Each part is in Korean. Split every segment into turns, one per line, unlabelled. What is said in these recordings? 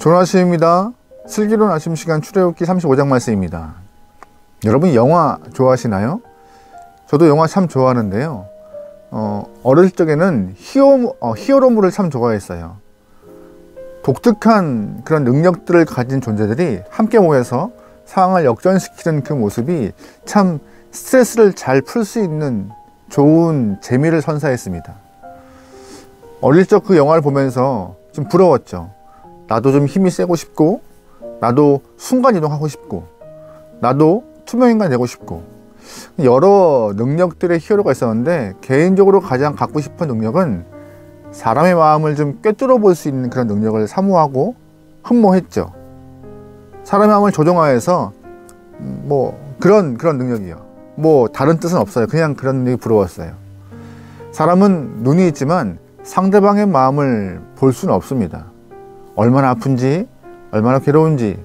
좋은 아침입니다. 슬기로운 아침 시간 출애굽기 35장 말씀입니다. 여러분 영화 좋아하시나요? 저도 영화 참 좋아하는데요. 어릴 적에는 히어로물을 참 좋아했어요. 독특한 그런 능력들을 가진 존재들이 함께 모여서 상황을 역전시키는 그 모습이 참 스트레스를 잘 풀 수 있는 좋은 재미를 선사했습니다. 어릴 적 그 영화를 보면서 좀 부러웠죠. 나도 좀 힘이 세고 싶고, 나도 순간이동하고 싶고, 나도 투명인간 되고 싶고, 여러 능력들의 히어로가 있었는데 개인적으로 가장 갖고 싶은 능력은 사람의 마음을 좀 꿰뚫어 볼 수 있는 그런 능력을 사모하고 흠모했죠. 사람의 마음을 조종하여서 그런 능력이요. 다른 뜻은 없어요. 그냥 그런 능력이 부러웠어요. 사람은 눈이 있지만 상대방의 마음을 볼 수는 없습니다. 얼마나 아픈지, 얼마나 괴로운지,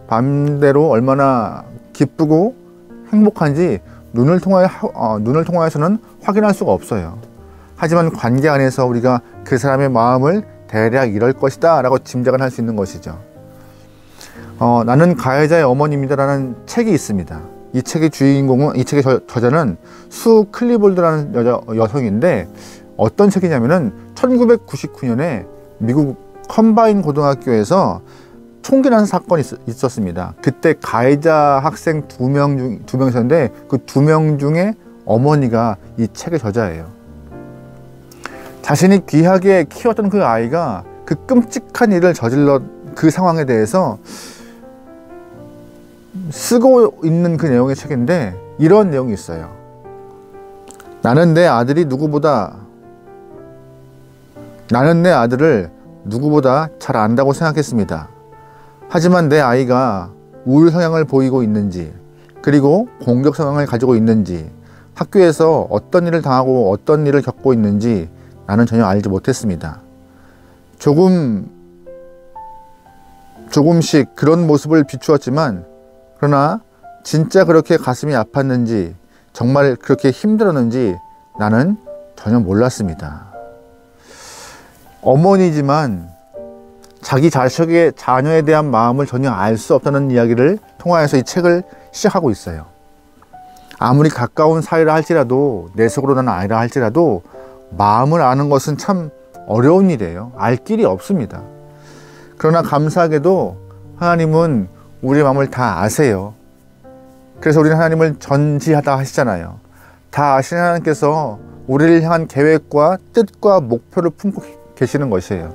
반대로 얼마나 기쁘고 행복한지 눈을 통하여서는 확인할 수가 없어요. 하지만 관계 안에서 우리가 그 사람의 마음을 대략 이럴 것이다 라고 짐작을 할 수 있는 것이죠. 나는 가해자의 어머니입니다 라는 책이 있습니다. 이 책의 저자는 수 클리볼드라는 여성인데, 어떤 책이냐면은 1999년에 미국 컴바인 고등학교에서 총기 난사 사건이 있었습니다. 그때 가해자 학생 두 명 있었는데 그 2명 중에 어머니가 이 책의 저자예요. 자신이 귀하게 키웠던 그 아이가 그 끔찍한 일을 저질러 그 상황에 대해서 쓰고 있는 그 내용의 책인데, 이런 내용이 있어요. 나는 내 아들을 누구보다 잘 안다고 생각했습니다. 하지만 내 아이가 우울 성향을 보이고 있는지, 그리고 공격 성향을 가지고 있는지, 학교에서 어떤 일을 당하고 어떤 일을 겪고 있는지 나는 전혀 알지 못했습니다. 조금씩 그런 모습을 비추었지만, 그러나 진짜 그렇게 가슴이 아팠는지, 정말 그렇게 힘들었는지 나는 전혀 몰랐습니다. 어머니지만 자기 자녀에 대한 마음을 전혀 알 수 없다는 이야기를 통하여서 이 책을 시작하고 있어요. 아무리 가까운 사이라 할지라도, 내 속으로 나는 아이라 할지라도 마음을 아는 것은 참 어려운 일이에요. 알 길이 없습니다. 그러나 감사하게도 하나님은 우리의 마음을 다 아세요. 그래서 우리는 하나님을 전지하다 하시잖아요. 다 아시는 하나님께서 우리를 향한 계획과 뜻과 목표를 품고 계시는 것이에요.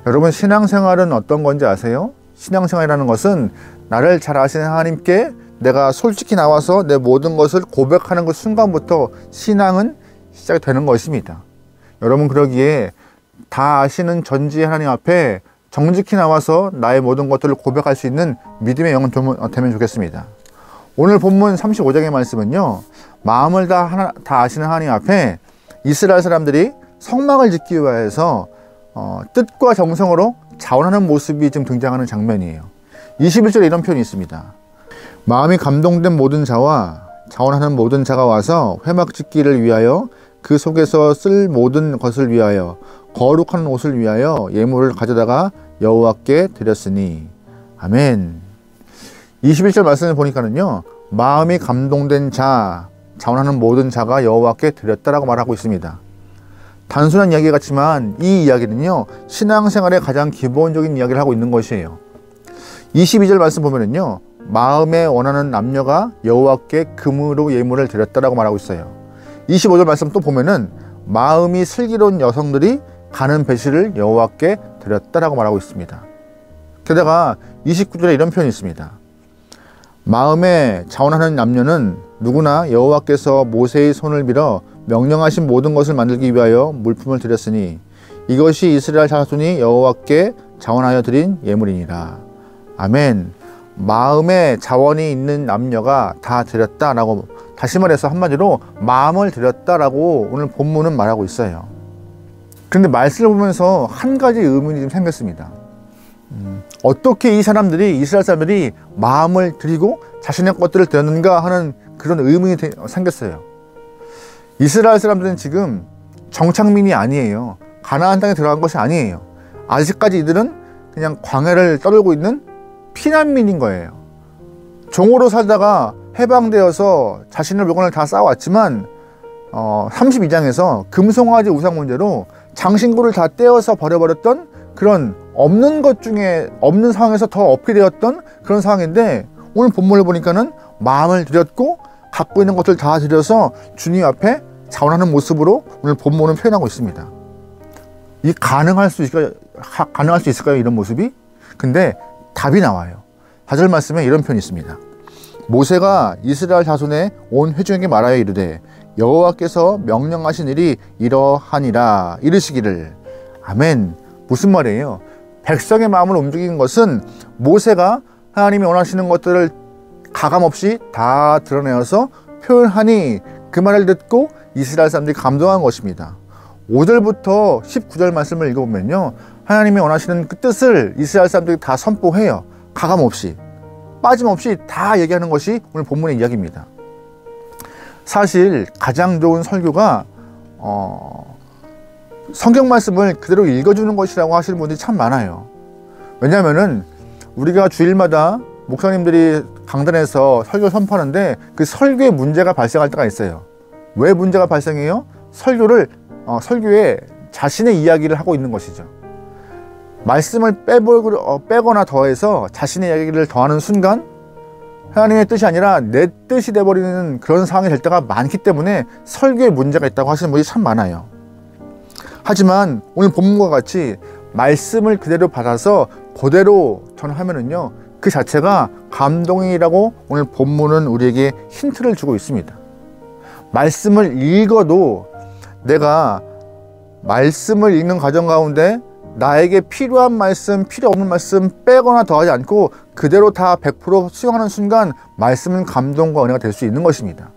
여러분, 신앙생활은 어떤 건지 아세요? 신앙생활이라는 것은 나를 잘 아시는 하나님께 내가 솔직히 나와서 내 모든 것을 고백하는 그 순간부터 신앙은 시작되는 것입니다. 여러분, 그러기에 다 아시는 전지의 하나님 앞에 정직히 나와서 나의 모든 것들을 고백할 수 있는 믿음의 영혼 되면 좋겠습니다. 오늘 본문 35장의 말씀은요, 마음을 다 아시는 하나님 앞에 이스라엘 사람들이 성막을 짓기 위해서 뜻과 정성으로 자원하는 모습이 좀 등장하는 장면이에요. 21절에 이런 표현이 있습니다. 마음이 감동된 모든 자와 자원하는 모든 자가 와서 회막 짓기를 위하여 그 속에서 쓸 모든 것을 위하여 거룩한 옷을 위하여 예물을 가져다가 여호와께 드렸으니. 아멘. 21절 말씀을 보니까는요, 마음이 감동된 자, 자원하는 모든 자가 여호와께 드렸다라고 말하고 있습니다. 단순한 이야기 같지만 이 이야기는요, 신앙생활의 가장 기본적인 이야기를 하고 있는 것이에요. 22절 말씀 보면은요, 마음에 원하는 남녀가 여호와께 금으로 예물을 드렸다라고 말하고 있어요. 25절 말씀 또 보면은 마음이 슬기로운 여성들이 가는 배실을 여호와께 드렸다라고 말하고 있습니다. 게다가 29절에 이런 표현이 있습니다. 마음에 자원하는 남녀는 누구나 여호와께서 모세의 손을 빌어 명령하신 모든 것을 만들기 위하여 물품을 드렸으니 이것이 이스라엘 자손이 여호와께 자원하여 드린 예물이니라. 아멘. 마음에 자원이 있는 남녀가 다 드렸다라고, 다시 말해서 한마디로 마음을 드렸다라고 오늘 본문은 말하고 있어요. 그런데 말씀을 보면서 한 가지 의문이 좀 생겼습니다. 어떻게 이스라엘 사람들이 마음을 드리고 자신의 것들을 드렸는가 하는 그런 의문이 생겼어요. 이스라엘 사람들은 지금 정착민이 아니에요. 가나안 땅에 들어간 것이 아니에요. 아직까지 이들은 그냥 광야를 떠돌고 있는 피난민인 거예요. 종으로 살다가 해방되어서 자신의 물건을 다 쌓아왔지만 32장에서 금송아지 우상 문제로 장신구를 다 떼어서 버려버렸던 그런 없는 것 중에 없는 상황에서 더 얻게 되었던 그런 상황인데, 오늘 본문을 보니까는 마음을 들였고 갖고 있는 것들 다 들여서 주님 앞에 자원하는 모습으로 오늘 본문은 표현하고 있습니다. 이 가능할 수 있을까요? 이런 모습이? 근데 답이 나와요. 4절 말씀에 이런 표현이 있습니다. 모세가 이스라엘 자손의 온 회중에게 말하여 이르되 여호와께서 명령하신 일이 이러하니라 이르시기를. 아멘. 무슨 말이에요? 백성의 마음을 움직인 것은 모세가 하나님이 원하시는 것들을 가감없이 다 드러내어서 표현하니 그 말을 듣고 이스라엘 사람들이 감동한 것입니다. 5절부터 19절 말씀을 읽어보면요, 하나님이 원하시는 그 뜻을 이스라엘 사람들이 다 선포해요. 가감없이, 빠짐없이 다 얘기하는 것이 오늘 본문의 이야기입니다. 사실 가장 좋은 설교가 성경 말씀을 그대로 읽어주는 것이라고 하시는 분들이 참 많아요. 왜냐하면은 우리가 주일마다 목사님들이 강단에서 설교 선포하는데 그 설교에 문제가 발생할 때가 있어요. 왜 문제가 발생해요? 설교에 자신의 이야기를 하고 있는 것이죠. 말씀을 빼거나 더해서 자신의 이야기를 더하는 순간 하나님의 뜻이 아니라 내 뜻이 돼버리는 그런 상황이 될 때가 많기 때문에 설교에 문제가 있다고 하시는 분이 참 많아요. 하지만 오늘 본문과 같이 말씀을 그대로 받아서 그대로 전하면은요, 그 자체가 감동이라고 오늘 본문은 우리에게 힌트를 주고 있습니다. 말씀을 읽어도 내가 말씀을 읽는 과정 가운데 나에게 필요한 말씀, 필요 없는 말씀 빼거나 더하지 않고 그대로 다 100% 수용하는 순간 말씀은 감동과 은혜가 될 수 있는 것입니다.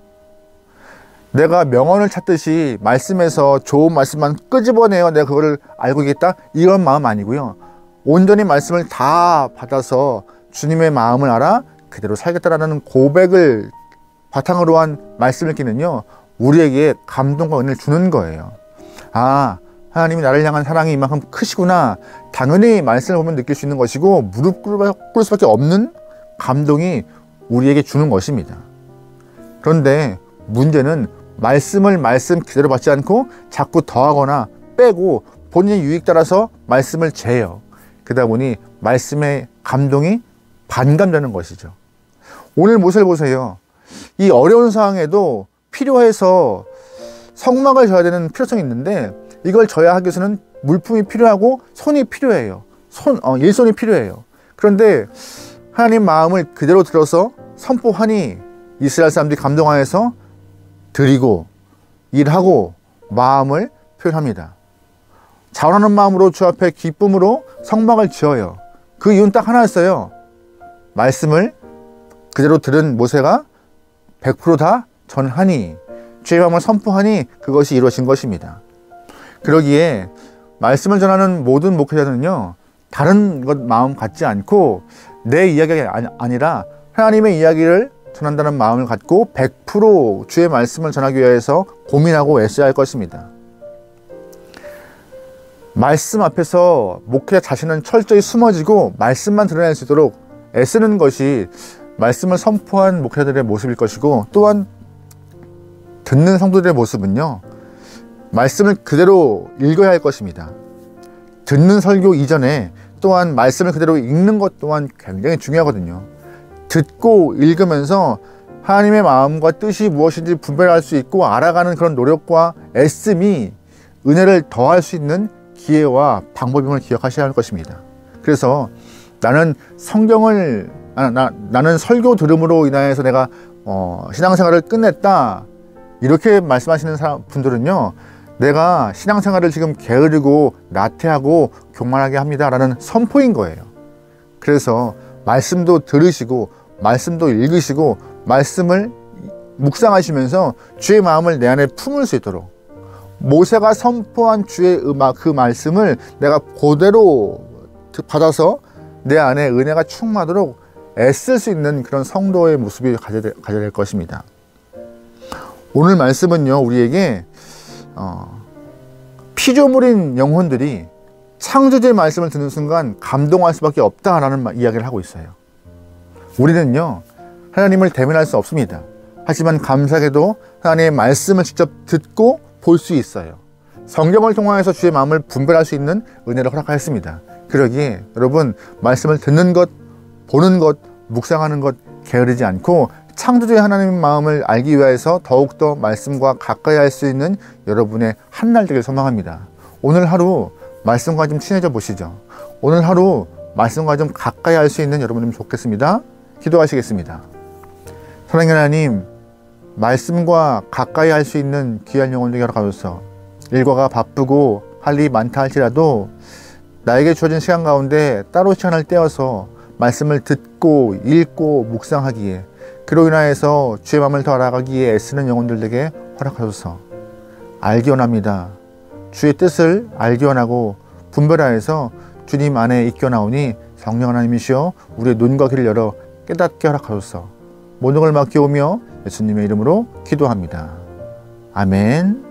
내가 명언을 찾듯이 말씀에서 좋은 말씀만 끄집어내어 내가 그거를 알고 있겠다, 이런 마음 아니고요. 온전히 말씀을 다 받아서 주님의 마음을 알아 그대로 살겠다라는 고백을 바탕으로 한 말씀 읽기는요, 우리에게 감동과 은혜를 주는 거예요. 아, 하나님이 나를 향한 사랑이 이만큼 크시구나. 당연히 말씀을 보면 느낄 수 있는 것이고 무릎 꿇을 수밖에 없는 감동이 우리에게 주는 것입니다. 그런데 문제는 말씀을 말씀 그대로 받지 않고 자꾸 더하거나 빼고 본인의 유익 따라서 말씀을 재요. 그러다 보니 말씀의 감동이 반감되는 것이죠. 오늘 모세를 보세요. 이 어려운 상황에도 필요해서 성막을 져야 되는 필요성이 있는데 이걸 져야 하기 위해서는 물품이 필요하고 손이 필요해요. 일손이 필요해요. 그런데 하나님 마음을 그대로 들어서 선포하니 이스라엘 사람들이 감동하여서 드리고 일하고 마음을 표현합니다. 자원하는 마음으로 주 앞에 기쁨으로 성막을 지어요. 그 이유는 딱 하나였어요. 말씀을 그대로 들은 모세가 100% 다 전하니, 주의 마음을 선포하니 그것이 이루어진 것입니다. 그러기에 말씀을 전하는 모든 목회자는요, 다른 것 마음 갖지 않고 내 이야기가 아니라 하나님의 이야기를 전한다는 마음을 갖고 100% 주의 말씀을 전하기 위해서 고민하고 애써야 할 것입니다. 말씀 앞에서 목회자 자신은 철저히 숨어지고 말씀만 드러낼 수 있도록 애쓰는 것이 말씀을 선포한 목회자들의 모습일 것이고, 또한 듣는 성도들의 모습은요, 말씀을 그대로 읽어야 할 것입니다. 듣는 설교 이전에 또한 말씀을 그대로 읽는 것 또한 굉장히 중요하거든요. 듣고 읽으면서 하나님의 마음과 뜻이 무엇인지 분별할 수 있고 알아가는 그런 노력과 애씀이 은혜를 더할 수 있는 기회와 방법임을 기억하셔야 할 것입니다. 그래서 나는 나는 설교 들음으로 인하여서 내가 신앙생활을 끝냈다, 이렇게 말씀하시는 분들은요, 내가 신앙생활을 지금 게으르고 나태하고 교만하게 합니다 라는 선포인 거예요. 그래서 말씀도 들으시고 말씀도 읽으시고 말씀을 묵상하시면서 주의 마음을 내 안에 품을 수 있도록, 모세가 선포한 주의 그 말씀을 내가 그대로 받아서 내 안에 은혜가 충만하도록 애쓸 수 있는 그런 성도의 모습이 가져야 될 것입니다. 오늘 말씀은요, 우리에게 피조물인 영혼들이 창조주의 말씀을 듣는 순간 감동할 수밖에 없다라는 이야기를 하고 있어요. 우리는요, 하나님을 대면할 수 없습니다. 하지만 감사하게도 하나님의 말씀을 직접 듣고 볼 수 있어요. 성경을 통하여서 주의 마음을 분별할 수 있는 은혜를 허락하였습니다. 그러기에 여러분, 말씀을 듣는 것, 보는 것, 묵상하는 것 게으르지 않고 창조주의 하나님의 마음을 알기 위해서 더욱더 말씀과 가까이 할 수 있는 여러분의 한날 되길 소망합니다. 오늘 하루 말씀과 좀 친해져 보시죠. 오늘 하루 말씀과 좀 가까이 할 수 있는 여러분이면 좋겠습니다. 기도하시겠습니다. 사랑하는 하나님, 말씀과 가까이 할 수 있는 귀한 영혼들에게 허락하소서. 일과가 바쁘고 할 일이 많다 할지라도 나에게 주어진 시간 가운데 따로 시간을 떼어서 말씀을 듣고 읽고 묵상하기에, 그로 인하여서 주의 마음을 더 알아가기에 애쓰는 영혼들에게 허락하소서. 알기 원합니다. 주의 뜻을 알기 원하고 분별하여서 주님 안에 있겨나오니 성령 하나님이시여 우리의 눈과 귀를 열어 깨닫게 허락하소서. 모든 걸 맡겨오며 예수님의 이름으로 기도합니다. 아멘.